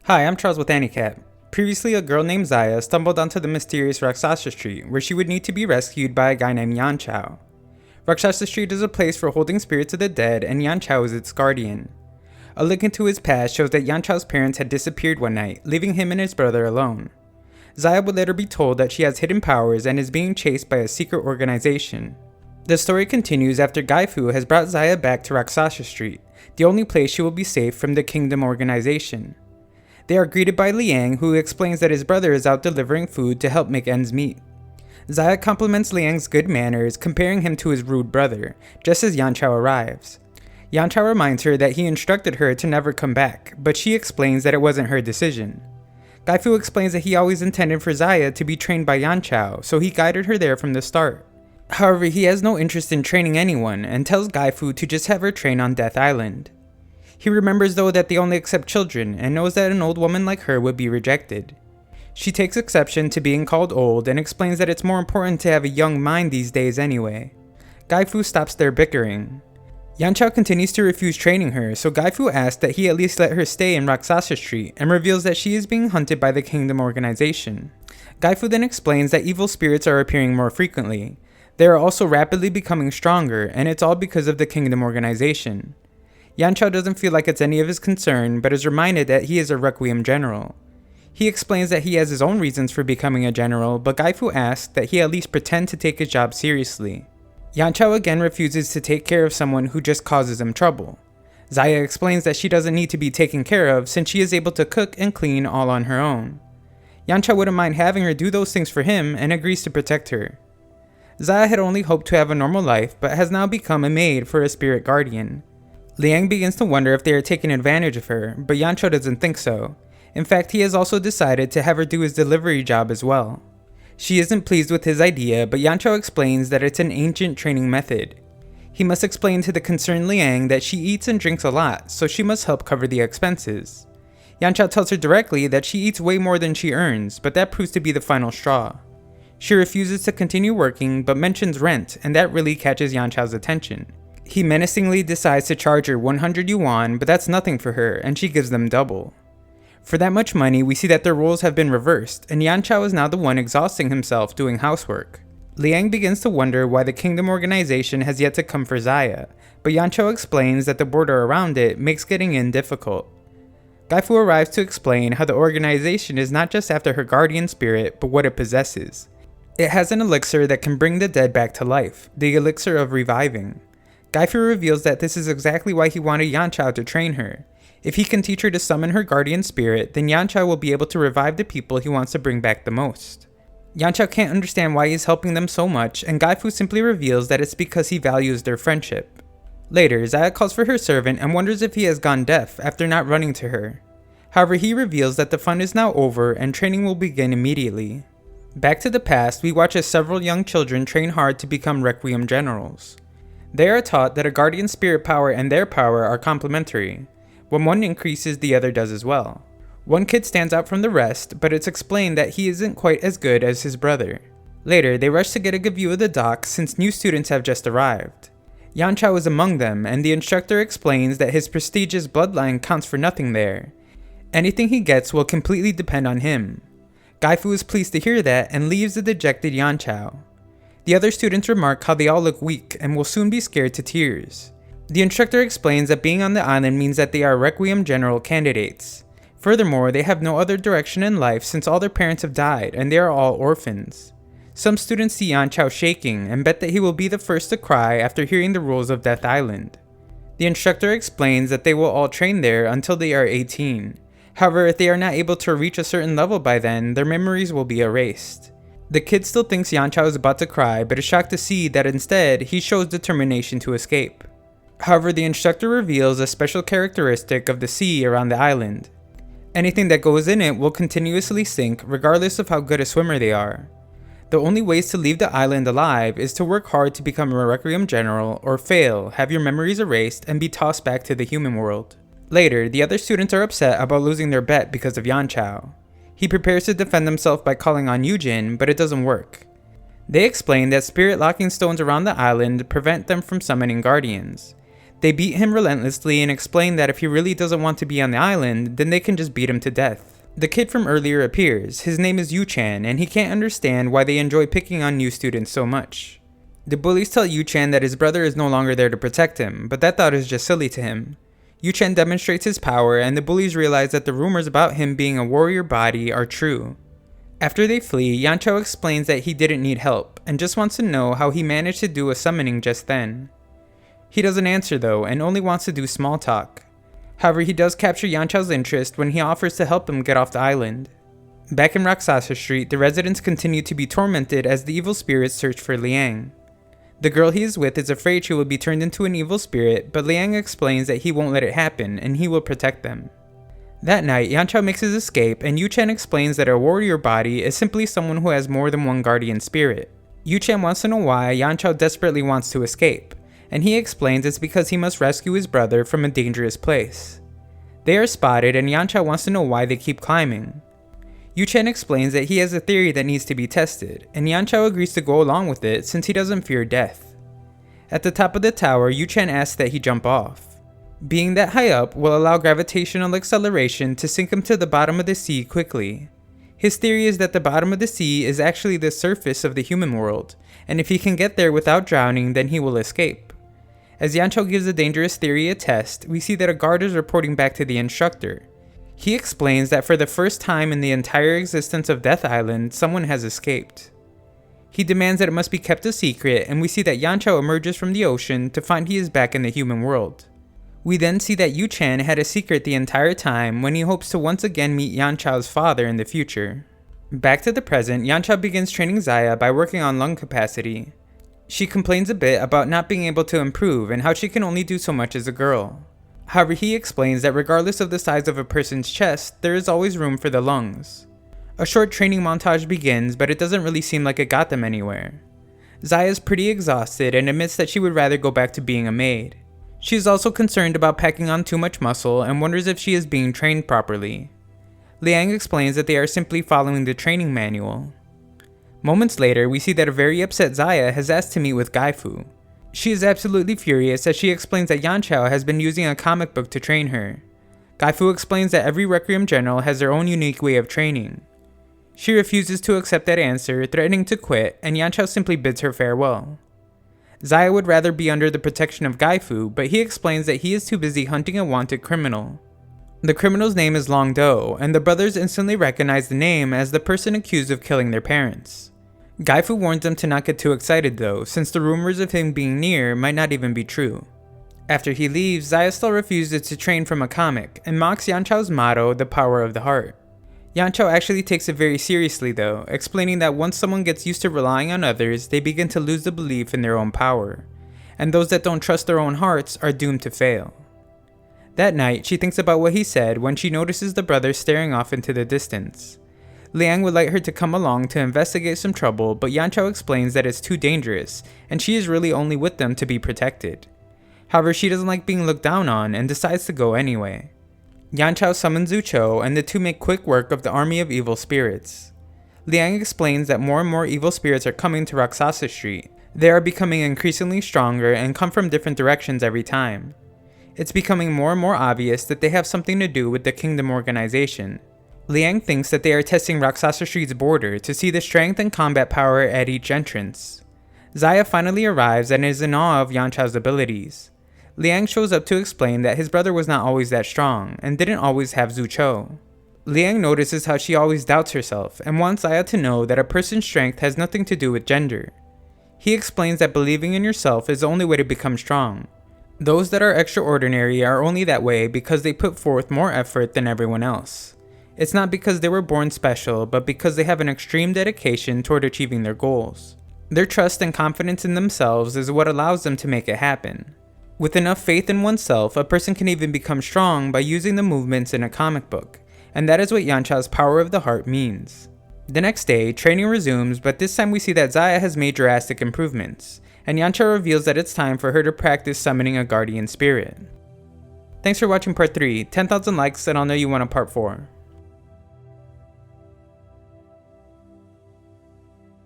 Hi, I'm Charles with AniCap. Previously, a girl named Zaya stumbled onto the mysterious RAK5HA Street, where she would need to be rescued by a guy named Yanchao. RAK5HA Street is a place for holding spirits of the dead, and Yanchao is its guardian. A look into his past shows that Yanchao's parents had disappeared one night, leaving him and his brother alone. Zaya would later be told that she has hidden powers and is being chased by a secret organization. The story continues after Gaifu has brought Zaya back to RAK5HA Street, the only place she will be safe from the Kingdom organization. They are greeted by Liang, who explains that his brother is out delivering food to help make ends meet. Zaya compliments Liang's good manners, comparing him to his rude brother, just as Yanchao arrives. Yanchao reminds her that he instructed her to never come back, but she explains that it wasn't her decision. Gaifu explains that he always intended for Zaya to be trained by Yanchao, so he guided her there from the start. However, he has no interest in training anyone, and tells Gaifu to just have her train on Death Island. He remembers though that they only accept children, and knows that an old woman like her would be rejected. She takes exception to being called old, and explains that it's more important to have a young mind these days anyway. Gaifu stops their bickering. Yanchao continues to refuse training her, so Gaifu asks that he at least let her stay in RAK5HA Street, and reveals that she is being hunted by the Kingdom organization. Gaifu then explains that evil spirits are appearing more frequently. They are also rapidly becoming stronger, and it's all because of the Kingdom organization. Yanchao doesn't feel like it's any of his concern, but is reminded that he is a Requiem general. He explains that he has his own reasons for becoming a general, but Gaifu asks that he at least pretend to take his job seriously. Yanchao again refuses to take care of someone who just causes him trouble. Zaya explains that she doesn't need to be taken care of since she is able to cook and clean all on her own. Yanchao wouldn't mind having her do those things for him and agrees to protect her. Zaya had only hoped to have a normal life, but has now become a maid for a spirit guardian. Liang begins to wonder if they are taking advantage of her, but Yanchao doesn't think so. In fact, he has also decided to have her do his delivery job as well. She isn't pleased with his idea, but Yanchao explains that it's an ancient training method. He must explain to the concerned Liang that she eats and drinks a lot, so she must help cover the expenses. Yanchao tells her directly that she eats way more than she earns, but that proves to be the final straw. She refuses to continue working, but mentions rent, and that really catches Yanchao's attention. He menacingly decides to charge her 100 yuan, but that's nothing for her, and she gives them double. For that much money, we see that their roles have been reversed, and Yanchao is now the one exhausting himself doing housework. Liang begins to wonder why the Kingdom organization has yet to come for Zaya, but Yanchao explains that the border around it makes getting in difficult. Gaifu arrives to explain how the organization is not just after her guardian spirit, but what it possesses. It has an elixir that can bring the dead back to life, the elixir of reviving. Gaifu reveals that this is exactly why he wanted Yanchao to train her. If he can teach her to summon her guardian spirit, then Yanchao will be able to revive the people he wants to bring back the most. Yanchao can't understand why he's helping them so much, and Gaifu simply reveals that it's because he values their friendship. Later, Zaya calls for her servant and wonders if he has gone deaf after not running to her. However, he reveals that the fun is now over and training will begin immediately. Back to the past, we watch as several young children train hard to become Requiem generals. They are taught that a guardian spirit power and their power are complementary. When one increases, the other does as well. One kid stands out from the rest, but it's explained that he isn't quite as good as his brother. Later, they rush to get a good view of the dock since new students have just arrived. Yanchao is among them, and the instructor explains that his prestigious bloodline counts for nothing there. Anything he gets will completely depend on him. Gaifu is pleased to hear that and leaves the dejected Yanchao. The other students remark how they all look weak and will soon be scared to tears. The instructor explains that being on the island means that they are Requiem General candidates. Furthermore, they have no other direction in life since all their parents have died and they are all orphans. Some students see Yanchao shaking and bet that he will be the first to cry after hearing the rules of Death Island. The instructor explains that they will all train there until they are 18. However, if they are not able to reach a certain level by then, their memories will be erased. The kid still thinks Yanchao is about to cry, but is shocked to see that instead, he shows determination to escape. However, the instructor reveals a special characteristic of the sea around the island. Anything that goes in it will continuously sink regardless of how good a swimmer they are. The only ways to leave the island alive is to work hard to become a Requiem General, or fail, have your memories erased, and be tossed back to the human world. Later, the other students are upset about losing their bet because of Yanchao. He prepares to defend himself by calling on Yujin, but it doesn't work. They explain that spirit locking stones around the island prevent them from summoning guardians. They beat him relentlessly and explain that if he really doesn't want to be on the island, then they can just beat him to death. The kid from earlier appears. His name is Yu-chan, and he can't understand why they enjoy picking on new students so much. The bullies tell Yu-chan that his brother is no longer there to protect him, but that thought is just silly to him. Yu-chan demonstrates his power, and the bullies realize that the rumors about him being a warrior body are true. After they flee, Yanchao explains that he didn't need help, and just wants to know how he managed to do a summoning just then. He doesn't answer though, and only wants to do small talk. However, he does capture Yanchao's interest when he offers to help him get off the island. Back in RAK5HA Street, the residents continue to be tormented as the evil spirits search for Liang. The girl he is with is afraid she will be turned into an evil spirit, but Liang explains that he won't let it happen, and he will protect them. That night, Yanchao makes his escape, and Yu-chan explains that a warrior body is simply someone who has more than one guardian spirit. Yu-chan wants to know why Yanchao desperately wants to escape, and he explains it's because he must rescue his brother from a dangerous place. They are spotted, and Yanchao wants to know why they keep climbing. Yu-chan explains that he has a theory that needs to be tested, and Yanchao agrees to go along with it since he doesn't fear death. At the top of the tower, Yu-chan asks that he jump off. Being that high up will allow gravitational acceleration to sink him to the bottom of the sea quickly. His theory is that the bottom of the sea is actually the surface of the human world, and if he can get there without drowning, then he will escape. As Yanchao gives the dangerous theory a test, we see that a guard is reporting back to the instructor. He explains that for the first time in the entire existence of Death Island, someone has escaped. He demands that it must be kept a secret, and we see that Yanchao emerges from the ocean to find he is back in the human world. We then see that Yu-chan had a secret the entire time when he hopes to once again meet Yanchao's father in the future. Back to the present, Yanchao begins training Zaya by working on lung capacity. She complains a bit about not being able to improve and how she can only do so much as a girl. However, he explains that regardless of the size of a person's chest, there is always room for the lungs. A short training montage begins, but it doesn't really seem like it got them anywhere. Zaya is pretty exhausted and admits that she would rather go back to being a maid. She is also concerned about packing on too much muscle and wonders if she is being trained properly. Liang explains that they are simply following the training manual. Moments later, we see that a very upset Zaya has asked to meet with Gaifu. She is absolutely furious as she explains that Yanchao has been using a comic book to train her. Gaifu explains that every Requiem general has their own unique way of training. She refuses to accept that answer, threatening to quit, and Yanchao simply bids her farewell. Zaya would rather be under the protection of Gaifu, but he explains that he is too busy hunting a wanted criminal. The criminal's name is Long Do, and the brothers instantly recognize the name as the person accused of killing their parents. Gaifu warns them to not get too excited though, since the rumors of him being near might not even be true. After he leaves, Zaya still refuses to train from a comic, and mocks Yanchao's motto, the power of the heart. Yanchao actually takes it very seriously though, explaining that once someone gets used to relying on others, they begin to lose the belief in their own power, and those that don't trust their own hearts are doomed to fail. That night, she thinks about what he said when she notices the brothers staring off into the distance. Liang would like her to come along to investigate some trouble, but Yanchao explains that it's too dangerous, and she is really only with them to be protected. However, she doesn't like being looked down on and decides to go anyway. Yanchao summons Zucho, and the two make quick work of the army of evil spirits. Liang explains that more and more evil spirits are coming to RAK5HA Street. They are becoming increasingly stronger and come from different directions every time. It's becoming more and more obvious that they have something to do with the kingdom organization. Liang thinks that they are testing RAK5HA Street's border to see the strength and combat power at each entrance. Zaya finally arrives and is in awe of Yanchao's abilities. Liang shows up to explain that his brother was not always that strong, and didn't always have Zucho. Liang notices how she always doubts herself, and wants Zaya to know that a person's strength has nothing to do with gender. He explains that believing in yourself is the only way to become strong. Those that are extraordinary are only that way because they put forth more effort than everyone else. It's not because they were born special, but because they have an extreme dedication toward achieving their goals. Their trust and confidence in themselves is what allows them to make it happen. With enough faith in oneself, a person can even become strong by using the movements in a comic book, and that is what Yanchao's power of the heart means. The next day, training resumes, but this time we see that Zaya has made drastic improvements, and Yanchao reveals that it's time for her to practice summoning a guardian spirit. Thanks for watching part 3, 10,000 likes and I'll know you want a part 4.